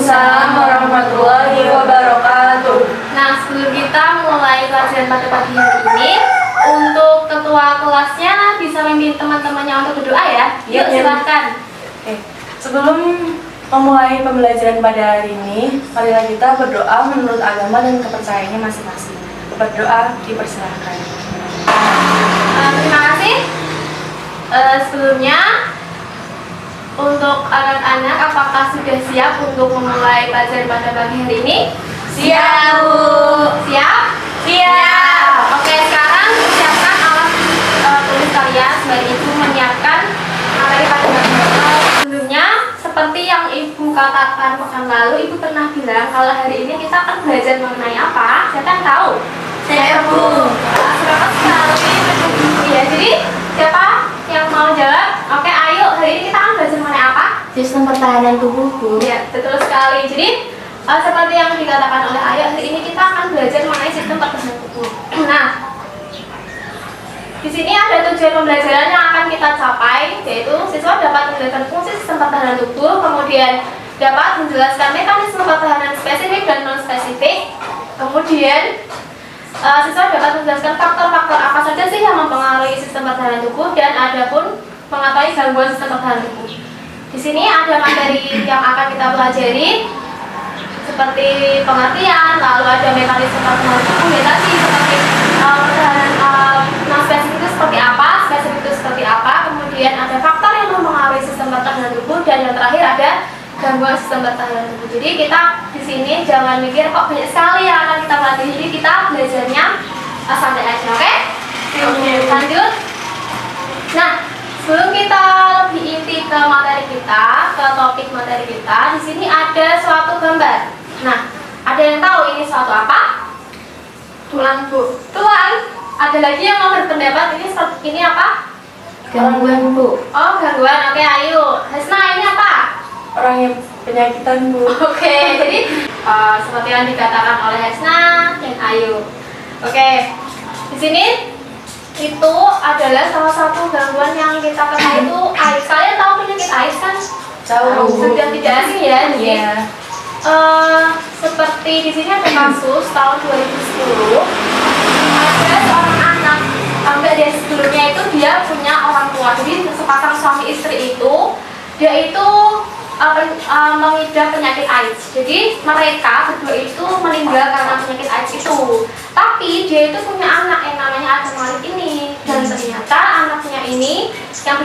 Waalaikumsalam warahmatullahi wabarakatuh. Nah, sebelum kita mulai pelajaran pada pagi hari ini, untuk ketua kelasnya bisa memimpin teman-temannya untuk berdoa ya. Yuk, silahkan. Oke. Sebelum memulai pembelajaran pada hari ini, marilah kita berdoa menurut agama dan kepercayaannya masing-masing. Berdoa dipersilahkan. Terima kasih. Sebelumnya, untuk anak-anak, apakah sudah siap untuk memulai pelajaran pada pagi hari ini? Siap, Bu. Siap? Siap. Oke, sekarang siapkan alat tulis kalian. Selain itu menyiapkan materi pada pagi hari ini. Sebelumnya, seperti yang Ibu katakan pekan lalu, Ibu pernah bilang kalau hari ini kita akan belajar mengenai apa? Siapa yang tahu? Saya, Bu. Semangat sekali. Ya, jadi siapa yang mau jawab? Oke, ayo. Hari ini kita akan belajar mengenai apa? Sistem pertahanan tubuh, Bu. Ya, betul sekali. Jadi seperti yang dikatakan oleh Ayu, hari ini kita akan belajar mengenai sistem pertahanan tubuh. Nah, di sini ada tujuan pembelajaran yang akan kita capai, yaitu siswa dapat menjelaskan fungsi sistem pertahanan tubuh, kemudian dapat menjelaskan mekanisme pertahanan spesifik dan non spesifik, kemudian siswa dapat menjelaskan faktor-faktor apa saja sih yang mempengaruhi sistem pertahanan tubuh, dan ada pun mengetahui gangguan sistem pertahanan tubuh. Di sini ada materi yang akan kita pelajari seperti pengertian, lalu ada mekanisme pertahanan tubuh ya tadi, seperti pertahanan non spesifik itu seperti apa, spesifik itu seperti apa, kemudian ada faktor yang mempengaruhi sistem pertahanan tubuh, dan yang terakhir ada gangguan sistem pertahanan tubuh. Jadi kita di sini jangan mikir kok banyak sekali yang akan kita pelajari, jadi kita belajarnya santai aja, oke? Lanjut. Nah, sebelum kita lebih inti ke materi kita, ke topik materi kita, di sini ada suatu gambar. Nah, ada yang tahu ini suatu apa? Tulang, Bu. Tulang. Ada lagi yang mau berpendapat ini apa? Gangguan, Bu. Oh, gangguan. Oke, ayo. Hasna, ini apa? Orang yang penyakitan, Bu. Oke, jadi seperti yang dikatakan oleh Hasna dan Ayu. Oke, di sini itu adalah salah satu gangguan yang kita kenal itu AIDS. Kalian tahu penyakit AIDS kan? Tahu. Sudah tidak asing ya. Jadi, Iya. seperti di sini ada kasus tahun 2010 ada seorang anak, enggak, dia sebelumnya itu dia punya orang tua, jadi sepasang suami istri itu dia itu mengidap penyakit AIDS. Jadi mereka berdua itu meninggal karena penyakit AIDS itu. Tapi dia itu punya anak yang namanya Adam Malik ini, dan ternyata anaknya ini yang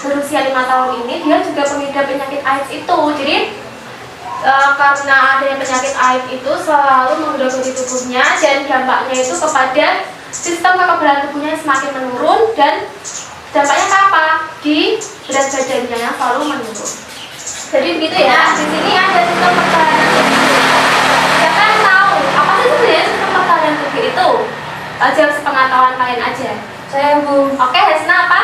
berusia 5 tahun ini dia juga mengidap penyakit AIDS itu. Jadi karena adanya penyakit AIDS itu selalu menggerogoti tubuhnya, dan dampaknya itu kepada sistem kekebalan tubuhnya yang semakin menurun, dan dampaknya ke apa? Di berat badannya yang selalu menurun. Jadi begitu ya. Di sini ada sistem pertahanan tubuh. Siapa yang tahu apa sih sebenarnya sistem pertahanan tubuh itu? Jawab sepengetahuan kalian aja. Saya, Bu. Oke, Hasna apa?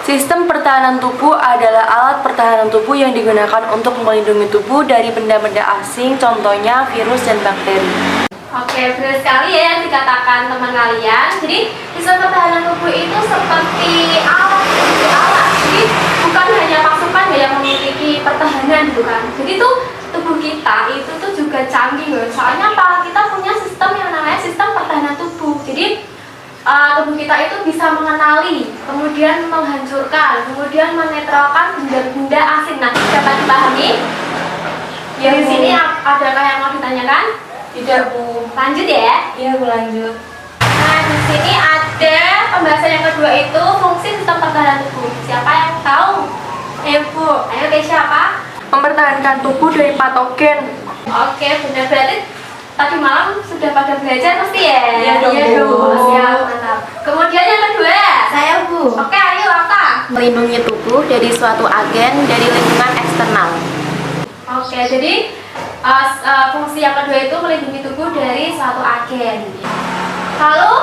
Sistem pertahanan tubuh adalah alat pertahanan tubuh yang digunakan untuk melindungi tubuh dari benda-benda asing, contohnya virus dan bakteri. Oke, benar sekali ya yang dikatakan teman kalian. Jadi sistem pertahanan tubuh itu seperti alat, Jadi bukan hanya pasukan yang memiliki pertahanan, bukan. Jadi tuh tubuh kita itu tuh juga canggih loh. Soalnya apa? Kita punya sistem yang namanya sistem pertahanan tubuh. Jadi tubuh kita itu bisa mengenali, kemudian menghancurkan, kemudian menetralkan benda-benda asing. Nah, dapat dipahami? Ya, di Bu. sini adakah yang mau ditanyakan? Tidak, Bu. Lanjut ya. Iya, Bu, lanjut. Nah, di sini ada pembahasan yang kedua itu fungsi sistem pertahanan tubuh. Siapa yang tahu? Bu. Ayo, ke siapa? Mempertahankan tubuh dari patogen. Oke, benar, berarti tadi malam sudah pada belajar pasti ya? Iya dong, Iya Bu. dong. Siap, mantap. Kemudian yang kedua. Saya, Bu. Oke, ayo apa? Melindungi tubuh dari suatu agen dari lingkungan eksternal. Oke, jadi fungsi yang kedua itu melindungi tubuh dari suatu agen. Lalu,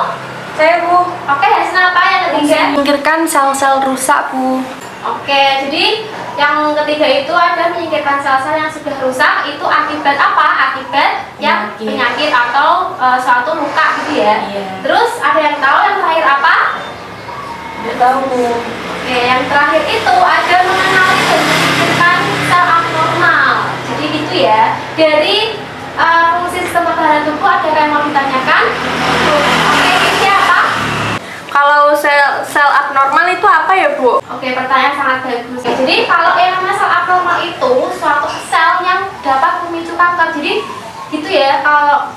Saya, Bu. oke, Hasna apa yang ketiga? Menyingkirkan sel-sel rusak, Bu. Oke, jadi yang ketiga itu ada menyingkirkan sel-sel yang sudah rusak. Itu akibat apa? Akibat yang penyakit atau suatu luka gitu ya. Iya. Terus ada yang tahu yang terakhir apa? Tidak tahu, Bu. Oke, yang terakhir itu ada mengenali dan menyingkirkan sel abnormal. Jadi gitu ya. Dari fungsi sistem pertahanan tubuh ada yang mau ditanyakan? Oke, siapa? Kalau sel abnormal itu apa ya, Bu? Oke, pertanyaan sangat bagus. Jadi kalau yang namanya sel abnormal itu suatu sel yang dapat memicu kanker. Jadi gitu ya, kalau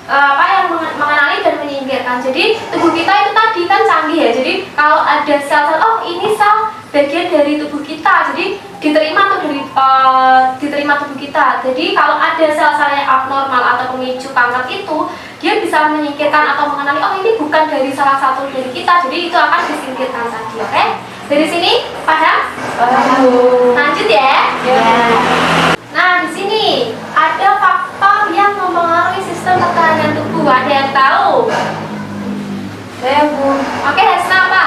yang mengenali dan menyingkirkan. Jadi tubuh kita itu tadi kan canggih ya. Jadi kalau ada sel-sel, oh ini sel bagian dari tubuh kita, jadi diterima tubuh kita. Jadi kalau ada sel-sel yang abnormal atau pemicu kanker itu, dia bisa menyingkirkan atau mengenali, oh ini bukan dari salah satu dari kita, jadi itu akan disingkirkan tadi. Oke? Dari sini paham? Lanjut ya. Nah, di sini ada faktor yang mempengaruhi sistem pertahanan tubuh. Ada yang tahu? Saya, Bu. Oke, Hasna apa?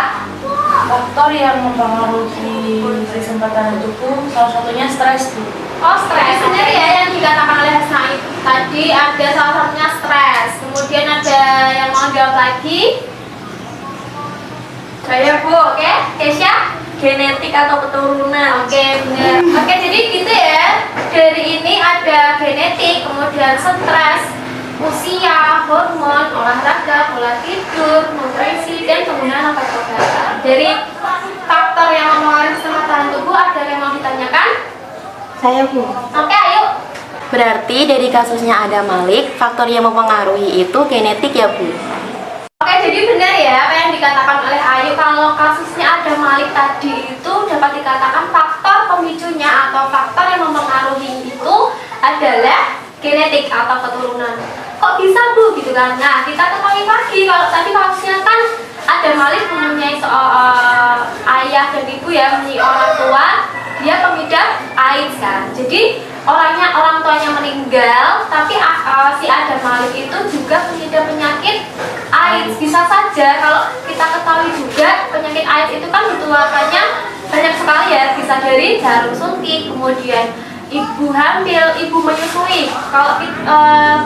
Faktor yang mempengaruhi sistem pertahanan tubuh salah satunya stres, Bu. Oh, stres. Benar ya yang dikatakan oleh Hasna itu. Tadi ada salah satunya stres. Kemudian ada yang mau jawab lagi? Saya, Bu. Oke, Kesya? Genetik atau keturunan. Oke, benar. Oke, jadi gitu ya. Dari ini ada genetik, kemudian stres, usia, hormon, olahraga, pola tidur, nutrisi, dan penggunaan obat-obatan. Dari faktor yang mempengaruhi sistem pertahanan tubuh ada yang mau ditanyakan? Saya, Bu. Oke, ayo. Berarti dari kasusnya Adam Malik, faktor yang mempengaruhi itu genetik ya, Bu? Oke, jadi benar ya apa yang dikatakan oleh Ayu. Kalau kasusnya Adam Malik tadi itu dapat dikatakan faktor pemicunya atau faktor yang mempengaruhi itu adalah genetik atau keturunan. Kok bisa, Bu, gitu kan? Nah, kita ketahui lagi kalau tadi kasusnya kan Adam Malik mempunyai ayah dan ibu ya, mempunyai orang tua, dia pengidap AIDS kan. Jadi orang tuanya meninggal, tapi si Adam Malik itu juga mengidap penyakit AIDS. Bisa saja kalau kita ketahui juga penyakit AIDS itu kan ditularkannya banyak sekali ya, bisa dari jarum suntik, kemudian ibu hamil, ibu menyusui. Kalau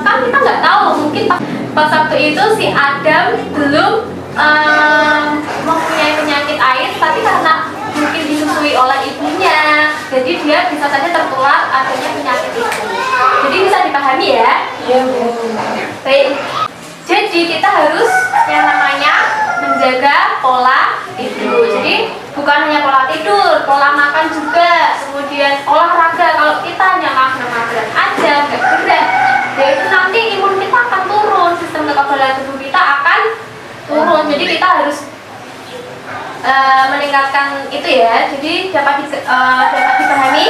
kan kita nggak tahu, mungkin pas waktu itu si Adam belum mempunyai penyakit AIDS, tapi karena mungkin disusui oleh ibunya, jadi dia bisa saja tertular adanya penyakit itu. Jadi bisa dipahami ya? Iya, Bu. Baik. Jadi kita harus yang namanya menjaga pola tidur. Jadi bukan hanya pola tidur, pola makan juga, kemudian olahraga. Kalau kita hanya makan aja, nggak gerak, ya itu nanti imun kita akan turun, sistem kekebalan tubuh kita akan turun. Jadi kita harus meningkatkan itu ya. Jadi dapat dipahami?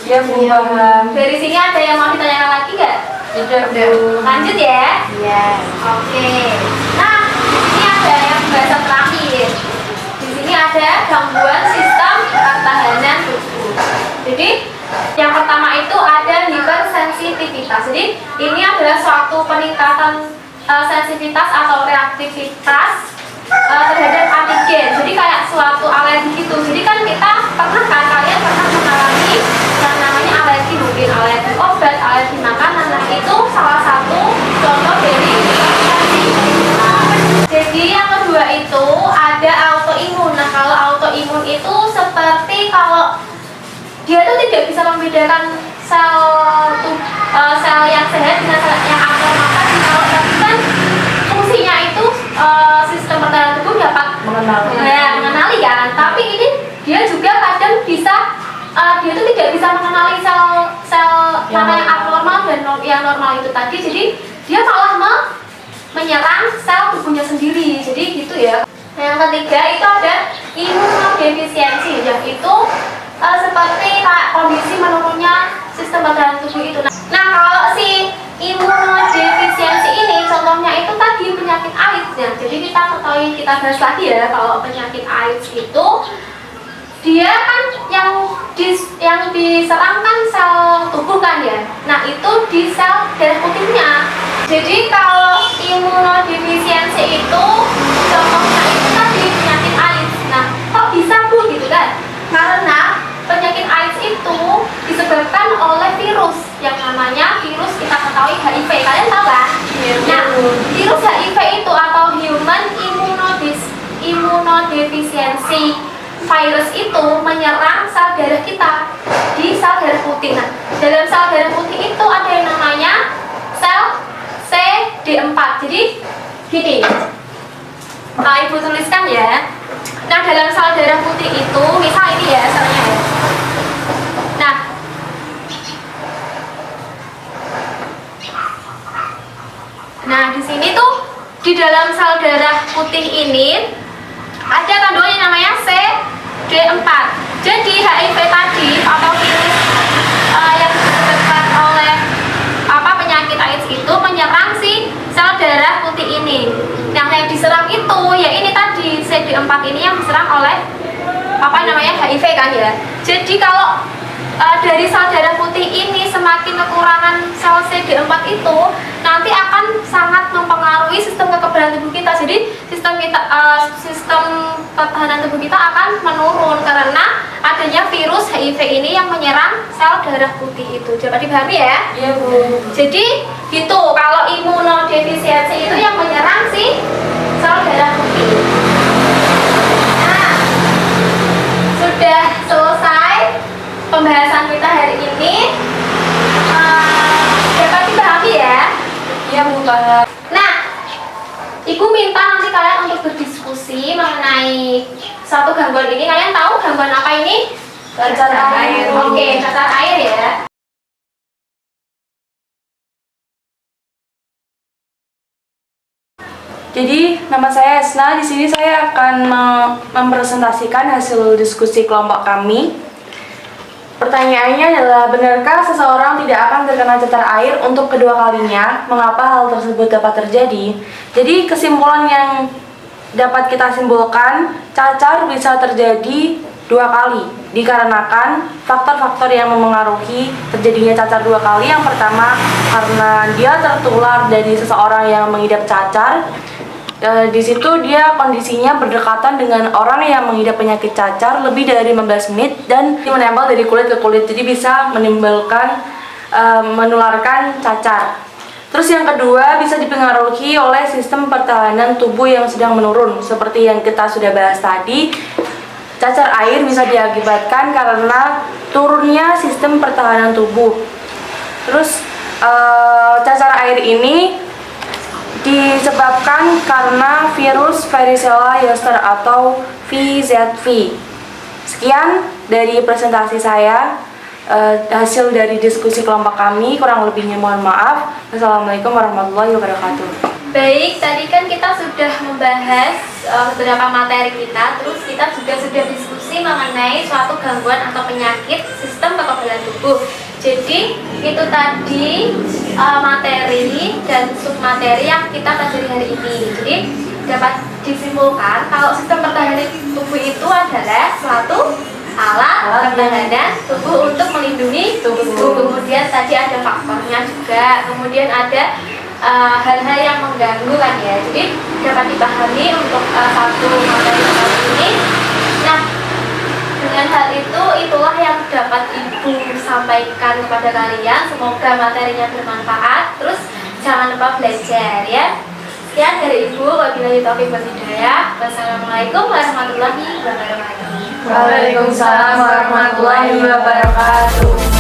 Iya, Bu. Paham. Dari sini ada yang mau ditanyakan lagi nggak? Tidak, Bu. Lanjut ya. Iya. Oke. Nah, di sini ada yang bahasa terakhir. Di sini ada gangguan sistem pertahanan tubuh. Jadi yang pertama itu ada hipersensitivitas. Jadi ini adalah suatu peningkatan sensitivitas atau reaktivitas terhadap antigen. Jadi kayak suatu alergi gitu. Jadi kan kita kalian pernah mengalami yang namanya alergi, mungkin alergi obat, alergi makanan. Nah, itu salah satu contoh dari hipersensitivitas. Jadi yang kedua itu ada autoimun. Nah, kalau autoimun itu seperti kalau dia tuh tidak bisa membedakan sel yang sehat dengan sel yang abnormal. Kalau tadi kan fungsinya itu sistem pertahanan tubuh dapat mengenali kan, tapi ini dia juga kadang bisa dia tuh tidak bisa mengenali sel mana yang abnormal dan yang normal itu tadi. Jadi dia malah menyerang sel tubuhnya sendiri. Jadi gitu ya. Yang ketiga itu ada imunodefisiensi, yang itu seperti kondisi menurunnya sistem pertahanan tubuh itu. Nah, kalau si imunodefisiensi ini contohnya itu tadi penyakit AIDS ya. Jadi kita ketahui, kita bahas lagi ya, kalau penyakit AIDS itu dia kan yang diserang kan sel tubuh kan ya. Nah, itu di sel darah putihnya. Jadi kalau imunodefisiensi itu contohnya itu tadi penyakit AIDS. Nah, kok bisa, Bu, gitu kan? Karena penyakit AIDS itu disebabkan oleh virus yang namanya virus, kita ketahui HIV. Kalian tahu kan? Nah, virus HIV itu atau Human Immunodeficiency Virus itu menyerang sel darah kita di sel darah putih. Nah, dalam sel darah putih itu ada Gini, Ibu tuliskan ya. Nah, dalam sel darah putih itu, misal ini ya selnya ya. Nah, di sini tuh di dalam sel darah putih ini ada kandungan yang namanya CD4. Jadi HIV tadi atau virus yang disebabkan oleh penyakit AIDS itu menyerang si sel darah putih ini. Nah, yang diserang itu ya ini tadi CD4 ini yang diserang oleh HIV kan ya. Jadi kalau dari sel darah putih ini semakin kekurangan sel CD4 itu nanti akan sangat mempengaruhi sistem kekebalan tubuh kita. Jadi sistem pertahanan tubuh kita akan menurun karena adanya virus HIV ini yang menyerang sel darah putih itu. Dapat dipahami ya? Iya, Bu. Jadi gitu, kalau imunodefisiensi itu yang menyerang si sel darah putih. Nah, sudah selesai pembahasan kita hari ini. Dapat dipahami ya? Iya, Bu. Nah, Ibu minta nanti kalian untuk berdiskusi mengenai satu gangguan ini. Kalian tahu gangguan apa ini? Cacar air. Oke, cacar air ya. Jadi, nama saya Esna. Di sini saya akan mempresentasikan hasil diskusi kelompok kami. Pertanyaannya adalah, benarkah seseorang tidak akan terkena cacar air untuk kedua kalinya? Mengapa hal tersebut dapat terjadi? Jadi, kesimpulan yang dapat kita simpulkan, cacar bisa terjadi dua kali, dikarenakan faktor-faktor yang memengaruhi terjadinya cacar dua kali. Yang pertama, karena dia tertular dari seseorang yang mengidap cacar. Di situ dia kondisinya berdekatan dengan orang yang mengidap penyakit cacar lebih dari 15 menit dan menempel dari kulit ke kulit, jadi bisa menimbulkan menularkan cacar. Terus yang kedua, bisa dipengaruhi oleh sistem pertahanan tubuh yang sedang menurun. Seperti yang kita sudah bahas tadi, cacar air bisa diakibatkan karena turunnya sistem pertahanan tubuh. Terus cacar air ini disebabkan karena virus Varicella Zoster atau VZV. Sekian dari presentasi saya, hasil dari diskusi kelompok kami. Kurang lebihnya mohon maaf. Wassalamualaikum warahmatullahi wabarakatuh. Baik, tadi kan kita sudah membahas beberapa materi kita, terus kita juga sudah diskusi mengenai suatu gangguan atau penyakit sistem kekebalan tubuh. Jadi itu tadi materi dan submateri yang kita pelajari hari ini. Jadi dapat disimpulkan kalau sistem pertahanan tubuh itu adalah suatu alat pertahanan tubuh untuk melindungi tubuh. Kemudian tadi ada faktornya juga, kemudian ada hal-hal yang mengganggu kan ya. Jadi dapat dipahami untuk satu materi ini. Nah, dengan hal itu, itulah yang dapat Ibu sampaikan kepada kalian. Semoga materinya bermanfaat. Terus jangan lupa belajar ya. Sekian dari Ibu. Wabillahi taufiq wal hidayah. Wassalamualaikum warahmatullahi wabarakatuh. Waalaikumsalam warahmatullahi wabarakatuh.